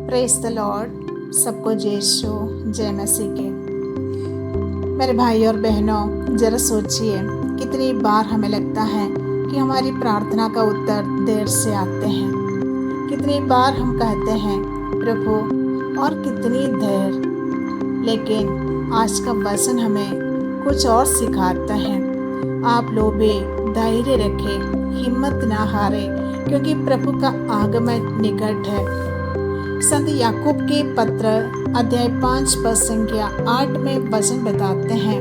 Praise the Lord. सबको यीशु जय मसीह के। मेरे भाई और बहनों, जरा सोचिए, कितनी बार हमें लगता है कि हमारी प्रार्थना का उत्तर देर से आते हैं। कितनी बार हम कहते हैं प्रभु और कितनी देर, लेकिन आज का वचन हमें कुछ और सिखाता है। आप लोग भी धैर्य रखें, हिम्मत ना हारे, क्योंकि प्रभु का आगमन निकट है। संत याकूब के पत्र अध्याय 5 पद संख्या 8 में वचन बताते हैं,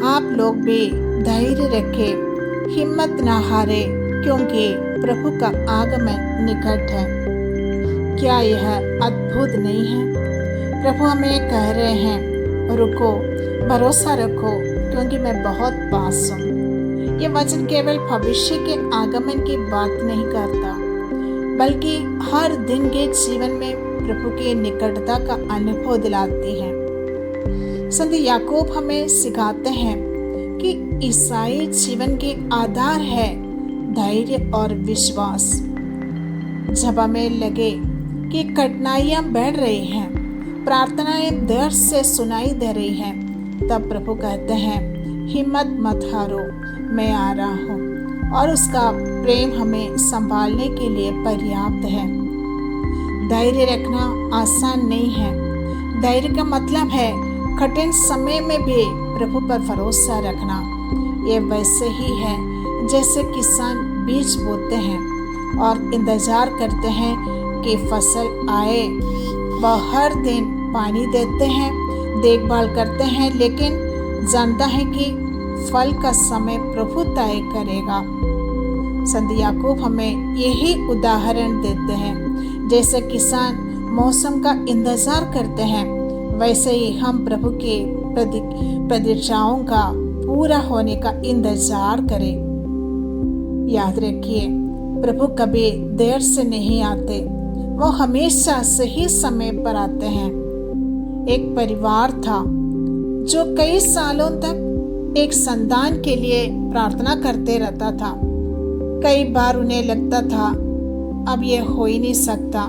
आप लोग भी धैर्य रखें, हिम्मत ना हारे, क्योंकि प्रभु का आगमन निकट है। क्या यह अद्भुत नहीं है? प्रभु हमें कह रहे हैं, रुको, भरोसा रखो, क्योंकि मैं बहुत पास हूँ। ये वचन केवल भविष्य के आगमन की बात नहीं करता, बल्कि हर दिन के जीवन में प्रभु की निकटता का अनुभव दिलाती है। संत याकूब हमें सिखाते हैं कि ईसाई जीवन के आधार है धैर्य और विश्वास। जब हमें लगे कि कठिनाइयां बढ़ रही हैं, प्रार्थनाएं देर से सुनाई दे रही हैं, तब प्रभु कहते हैं, हिम्मत मत हारो, मैं आ रहा हूँ। और उसका प्रेम हमें संभालने के लिए पर्याप्त है। धैर्य रखना आसान नहीं है। धैर्य का मतलब है कठिन समय में भी प्रभु पर भरोसा रखना। ये वैसे ही है जैसे किसान बीज बोते हैं और इंतजार करते हैं कि फसल आए। वह हर दिन पानी देते हैं, देखभाल करते हैं, लेकिन जानता है कि फल का समय प्रभु तय करेगा। संत याकूब हमें यही उदाहरण देते हैं। जैसे किसान मौसम का इंतजार करते हैं, वैसे ही हम प्रभु के प्रतीक्षाओं का पूरा होने का इंतजार करें। याद रखिए, प्रभु कभी देर से नहीं आते, वो हमेशा सही समय पर आते हैं। एक परिवार था जो कई सालों तक एक संतान के लिए प्रार्थना करते रहता था। कई बार उन्हें लगता था अब ये हो ही नहीं सकता,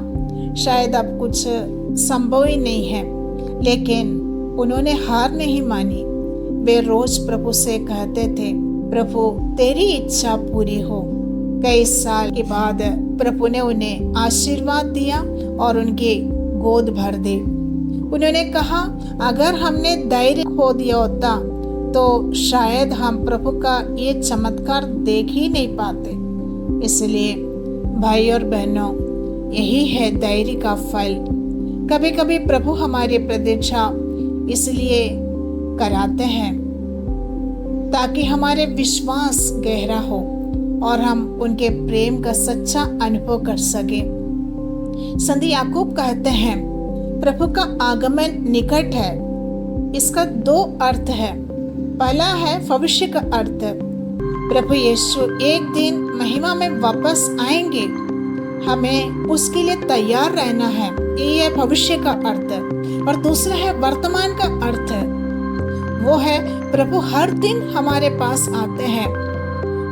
शायद अब कुछ संभव ही नहीं है, लेकिन उन्होंने हार नहीं मानी। वे रोज प्रभु से कहते थे, प्रभु तेरी इच्छा पूरी हो। कई साल के बाद प्रभु ने उन्हें आशीर्वाद दिया और उनकी गोद भर दी। उन्होंने कहा, अगर हमने धैर्य खो दिया होता तो शायद हम प्रभु का ये चमत्कार देख ही नहीं पाते। इसलिए भाई और बहनों, यही है धैर्य का फल। कभी कभी प्रभु हमारी प्रतीक्षा इसलिए कराते हैं ताकि हमारे विश्वास गहरा हो और हम उनके प्रेम का सच्चा अनुभव कर सके। संत याकूब कहते हैं, प्रभु का आगमन निकट है। इसका 2 अर्थ है। पहला है भविष्य का अर्थ, प्रभु यीशु एक दिन महिमा में वापस आएंगे, हमें उसके लिए तैयार रहना है। ये है भविष्य का अर्थ। और दूसरा है वर्तमान का अर्थ, वो है प्रभु हर दिन हमारे पास आते हैं।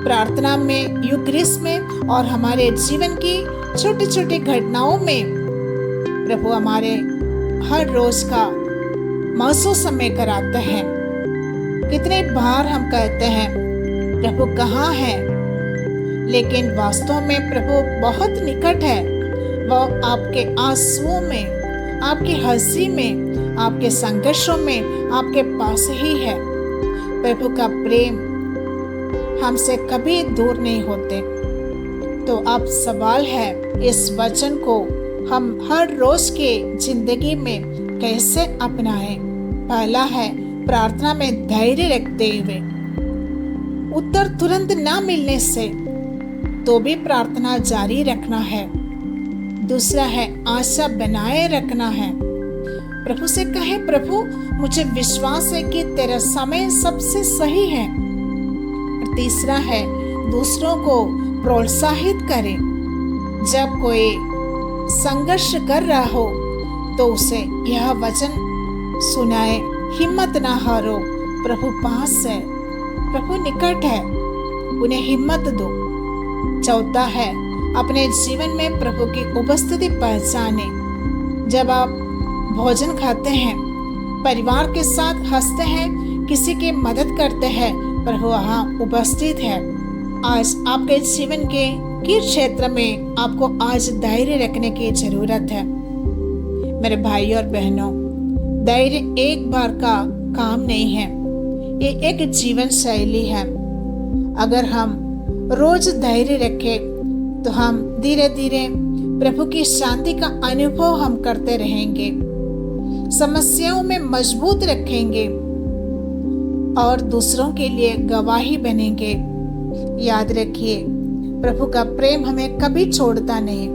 प्रार्थना में, यूकरिस्ट में और हमारे जीवन की छोटी छोटी घटनाओं में प्रभु हमारे हर रोज का महसूस हमें कराते हैं। कितने बार हम कहते हैं प्रभु कहाँ है, लेकिन वास्तव में प्रभु बहुत निकट है। वह आपके आंसुओं में, आपकी हंसी में, आपके संघर्षों में आपके पास ही है। प्रभु का प्रेम हमसे कभी दूर नहीं होते। तो अब सवाल है, इस वचन को हम हर रोज के जिंदगी में कैसे अपनाएं? पहला है प्रार्थना में धैर्य रखते हुए। उत्तर तुरंत ना मिलने से तो भी प्रार्थना जारी रखना है। दूसरा है आशा बनाए रखना है। प्रभु से कहे, प्रभु मुझे विश्वास है कि तेरा समय सबसे सही है। और तीसरा है दूसरों को प्रोत्साहित करें। जब कोई संघर्ष कर रहा हो तो उसे यह वचन सुनाए, हिम्मत ना हारो, प्रभु पास है, प्रभु निकट है, उन्हें हिम्मत दो। चौथा है अपने जीवन में प्रभु की उपस्थिति पहचाने। जब आप भोजन खाते हैं, परिवार के साथ हंसते हैं, किसी की मदद करते हैं, प्रभु वहाँ उपस्थित है। आज आपके जीवन के किस क्षेत्र में आपको आज धैर्य रखने की जरूरत है? मेरे भाई और बहनों, धैर्य एक बार का काम नहीं है, ये एक जीवन शैली है। अगर हम रोज धैर्य रखें तो हम धीरे धीरे प्रभु की शांति का अनुभव हम करते रहेंगे, समस्याओं में मजबूत रखेंगे और दूसरों के लिए गवाही बनेंगे। याद रखिए, प्रभु का प्रेम हमें कभी छोड़ता नहीं।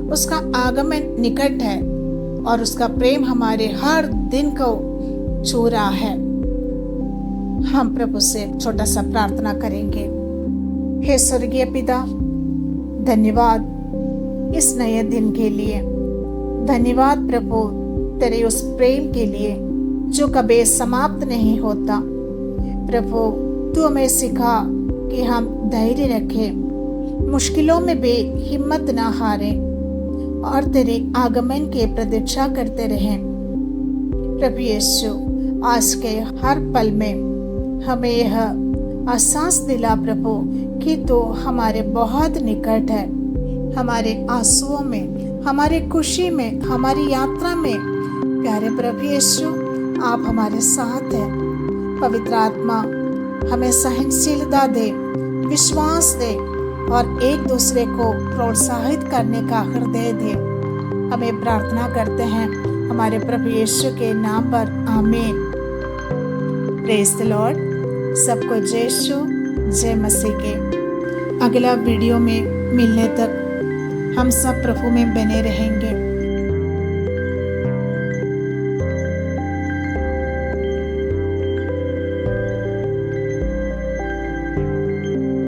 उसका आगमन निकट है और उसका प्रेम हमारे हर दिन को छू रहा है। हम प्रभु से छोटा सा प्रार्थना करेंगे। हे स्वर्गीय पिता, धन्यवाद इस नए दिन के लिए। धन्यवाद प्रभु तेरे उस प्रेम के लिए जो कभी समाप्त नहीं होता। प्रभु तू हमें सिखा कि हम धैर्य रखें, मुश्किलों में भी हिम्मत ना हारें और तेरे आगमन के प्रतीक्षा करते रहें। प्रभु यीशु, आज के हर पल में हमें यह एहसास दिला प्रभु कि तू हमारे बहुत निकट है। हमारे आंसुओं में, हमारी खुशी में, हमारी यात्रा में प्यारे प्रभु यीशु आप हमारे साथ हैं। पवित्र आत्मा हमें सहनशीलता दे, विश्वास दे और एक दूसरे को प्रोत्साहित करने का हृदय दे। हमें प्रार्थना करते हैं हमारे प्रभु यीशु के नाम पर, आमीन। Praise the Lord. सबको जय यीशु, जय मसीह के। अगला वीडियो में मिलने तक हम सब प्रभु में बने रहेंगे।